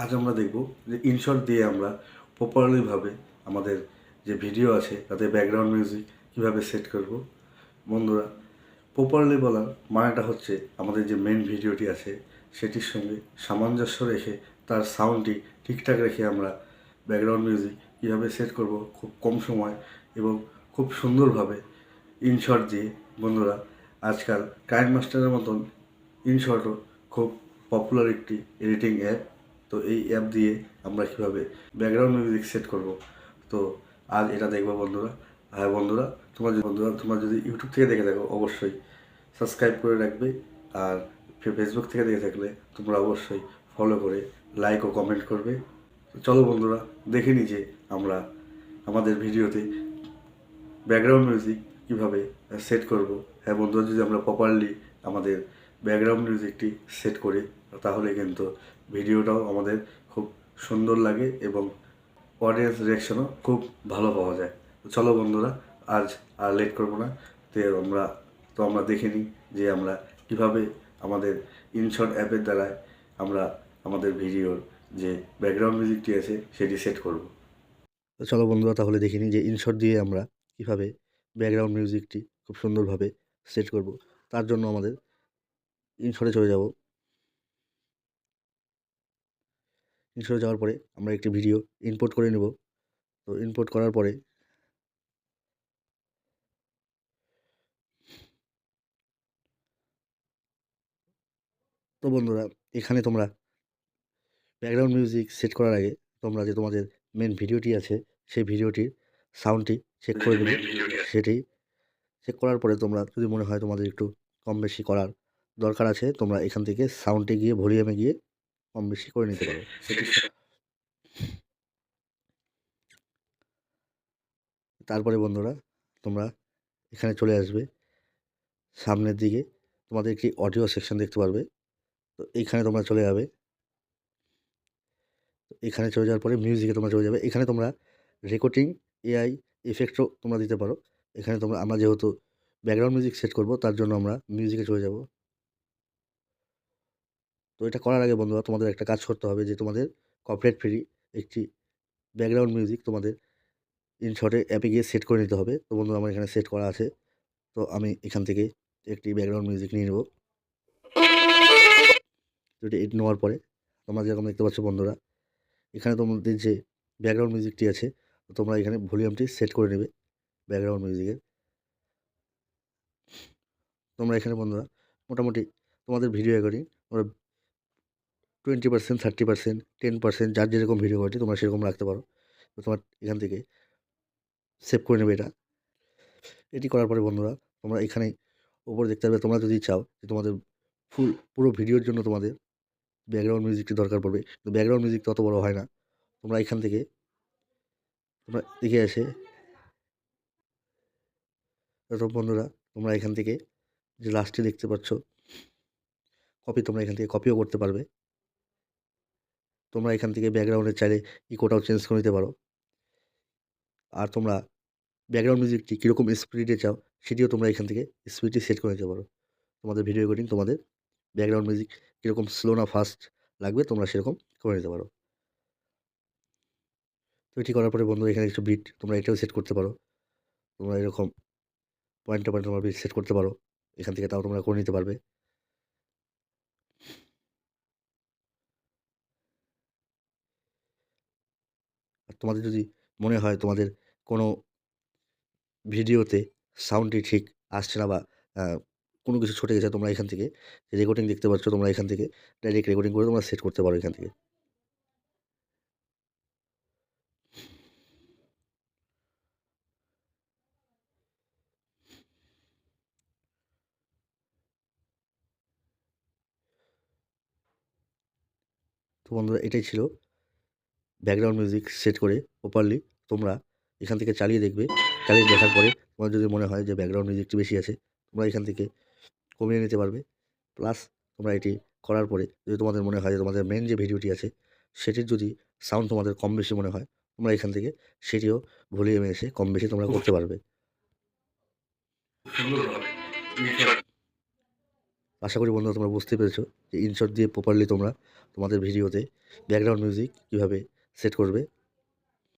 আজ আমরা দেখব যে ইনশট দিয়ে আমরা প্রপারলিভাবে আমাদের যে ভিডিও আছে তাতে ব্যাকগ্রাউন্ড মিউজিক কীভাবে সেট করব। বন্ধুরা, প্রপারলি বলার মানেটা হচ্ছে আমাদের যে মেন ভিডিওটি আছে সেটির সঙ্গে সামঞ্জস্য রেখে তার সাউন্ডটি ঠিকঠাক রেখে আমরা ব্যাকগ্রাউন্ড মিউজিক কীভাবে সেট করব খুব কম সময় এবং খুব সুন্দরভাবে ইনশট দিয়ে। বন্ধুরা, আজকাল কাইনমাস্টারের মতন ইনশটও খুব পপুলার একটি এডিটিং অ্যাপ। তো এই অ্যাপ দিয়ে আমরা কীভাবে ব্যাকগ্রাউন্ড মিউজিক সেট করব, তো আজ এটা দেখবো বন্ধুরা। হ্যাঁ বন্ধুরা, তোমরা যদি ইউটিউব থেকে দেখে থাকো অবশ্যই সাবস্ক্রাইব করে রাখবে, আর ফেসবুক থেকে দেখে থাকলে তোমরা অবশ্যই ফলো করে লাইক ও কমেন্ট করবে। তো চলো বন্ধুরা, দেখে নিই যে আমরা আমাদের ভিডিওতে ব্যাকগ্রাউন্ড মিউজিক কীভাবে সেট করব। হ্যাঁ বন্ধুরা, যদি আমরা প্রপারলি আমাদের ব্যাকগ্রাউন্ড মিউজিকটি সেট করি তাহলে কিন্তু ভিডিওটাও আমাদের খুব সুন্দর লাগে এবং অডিয়েন্স রিয়াকশনও খুব ভালো পাওয়া যায়। তো চলো বন্ধুরা, আজ আর লেট করবো না, আমরা দেখে নিই যে আমরা কীভাবে আমাদের ইনশট অ্যাপের দ্বারায় আমরা আমাদের ভিডিওর যে ব্যাকগ্রাউন্ড মিউজিকটি আছে সেটি সেট করব। তো চলো বন্ধুরা, তাহলে দেখে নিই যে ইনশট দিয়ে আমরা কীভাবে ব্যাকগ্রাউন্ড মিউজিকটি খুব সুন্দরভাবে সেট করব। তার জন্য আমাদের ইনশটে চলে যাব। ইনশটে যাওয়ার পরে আমরা একটি ভিডিও ইম্পোর্ট করে নেব। তো ইম্পোর্ট করার পরে তো বন্ধুরা, এখানে তোমরা ব্যাকগ্রাউন্ড মিউজিক সেট করার আগে তোমরা যে তোমাদের মেন ভিডিওটি আছে সেই ভিডিওটির সাউন্ডটি চেক করে নেবে। সেটি চেক করার পরে তোমরা যদি মনে হয় তোমাদের একটু কম বেশি করার দরকার আছে, তোমরা এখান থেকে সাউন্ডে গিয়ে ভলিউমে গিয়ে কম বেশি করে নিতে পারো। তারপরে বন্ধুরা, তোমরা এখানে চলে আসবে। সামনের দিকে তোমাদের একটি অডিও সেকশন দেখতে পারবে। তো এইখানে তোমরা চলে যাবে। এখানে চলে যাওয়ার পরে মিউজিকে তোমরা চলে যাবে। এখানে তোমরা রেকর্ডিং এআই ইফেক্টও তোমরা দিতে পারো। এখানে আমরা যেহেতু ব্যাকগ্রাউন্ড মিউজিক সেট করব তার জন্য আমরা মিউজিকে চলে যাব। তো এটা করার আগে বন্ধুরা, তোমাদের একটা কাজ করতে হবে যে তোমাদের কপিরাইট ফ্রি একটি ব্যাকগ্রাউন্ড মিউজিক তোমাদের ইনশটে অ্যাপে গিয়ে সেট করে নিতে হবে। তো বন্ধুরা, আমার এখানে সেট করা আছে। তো আমি এখান থেকে একটি ব্যাকগ্রাউন্ড মিউজিক নিয়ে নেব। তো এটা নেওয়ার পরে তোমরা যেরকম দেখতে পাচ্ছ বন্ধুরা, এখানে তোমাদের যে ব্যাকগ্রাউন্ড মিউজিকটি আছে তোমরা এখানে ভলিউমটি সেট করে নেবে ব্যাকগ্রাউন্ড মিউজিকের। তোমরা এখানে বন্ধুরা মোটামুটি তোমাদের ভিডিও রেকর্ডিং তোমরা 20%, 30%, 10% যার যেরকম ভিডিও কোয়ালিটি তোমরা সেরকম রাখতে পারো। তো তোমার এখান থেকে সেভ করে নেবে এটা। এটি করার পরে বন্ধুরা, তোমরা এখানে উপরে দেখতে পাবে তোমরা যদি চাও যে তোমাদের পুরো ভিডিওর জন্য তোমাদের ব্যাকগ্রাউন্ড মিউজিকটি দরকার পড়বে, তো ব্যাকগ্রাউন্ড মিউজিক তো অত বড় হয় না। তোমরা এখান থেকে তোমরা দেখে এসে তো বন্ধুরা, তোমরা এখান থেকে যে লাস্টে দেখতে পাচ্ছ তোমরা এখান থেকে কপিও করতে পারবে। তোমরা এখান থেকে ব্যাকগ্রাউন্ডের চাইলে ইকোটাও চেঞ্জ করে নিতে পারো। আর তোমরা ব্যাকগ্রাউন্ড মিউজিকটি কীরকম স্পিডে চাও সেটিও তোমরা এখান থেকে স্পিডটি সেট করে নিতে পারো। তোমাদের ভিডিও রেকর্ডিং তোমাদের ব্যাকগ্রাউন্ড মিউজিক কীরকম স্লো না ফাস্ট লাগবে তোমরা সেরকম করে নিতে পারো। তো এটি করার পরে বন্ধু, এখানে একটু বিট তোমরা এটাও সেট করতে পারো। তোমরা এরকম পয়েন্টে পয়েন্টে তোমরা বিট সেট করতে পারো, এখান থেকে তাও তোমরা করে নিতে পারবে। আর তোমাদের যদি মনে হয় তোমাদের কোনো ভিডিওতে সাউন্ডটি ঠিক আসছে না বা কোনো কিছু ছুটে গেছে, তোমরা এখান থেকে রেকর্ডিং দেখতে পাচ্ছ, তোমরা এখান থেকে ডাইরেক্ট রেকর্ডিং করে তোমরা সেট করতে পারো এখান থেকে। তো বন্ধুরা, এটাই ছিল ব্যাকগ্রাউন্ড মিউজিক সেট করে প্রপারলি তোমরা এখান থেকে চালিয়ে দেখবে। চালিয়ে দেখার পরে তোমার যদি মনে হয় যে ব্যাকগ্রাউন্ড মিউজিকটি বেশি আছে, তোমরা এখান থেকে কমিয়ে নিতে পারবে। প্লাস তোমরা এটি করার পরে যদি তোমাদের মনে হয় যে তোমাদের মেন যে ভিডিওটি আছে সেটির যদি সাউন্ড তোমাদের কম বেশি মনে হয়, তোমরা এখান থেকে সেটিও ভলিউমে এসে কম বেশি তোমরা করতে পারবে। আশা করি বন্ধুরা তোমরা বুঝতে পেরেছো যে ইনশট দিয়ে প্রপারলি তোমরা তোমাদের ভিডিওতে ব্যাকগ্রাউন্ড মিউজিক কীভাবে সেট করবে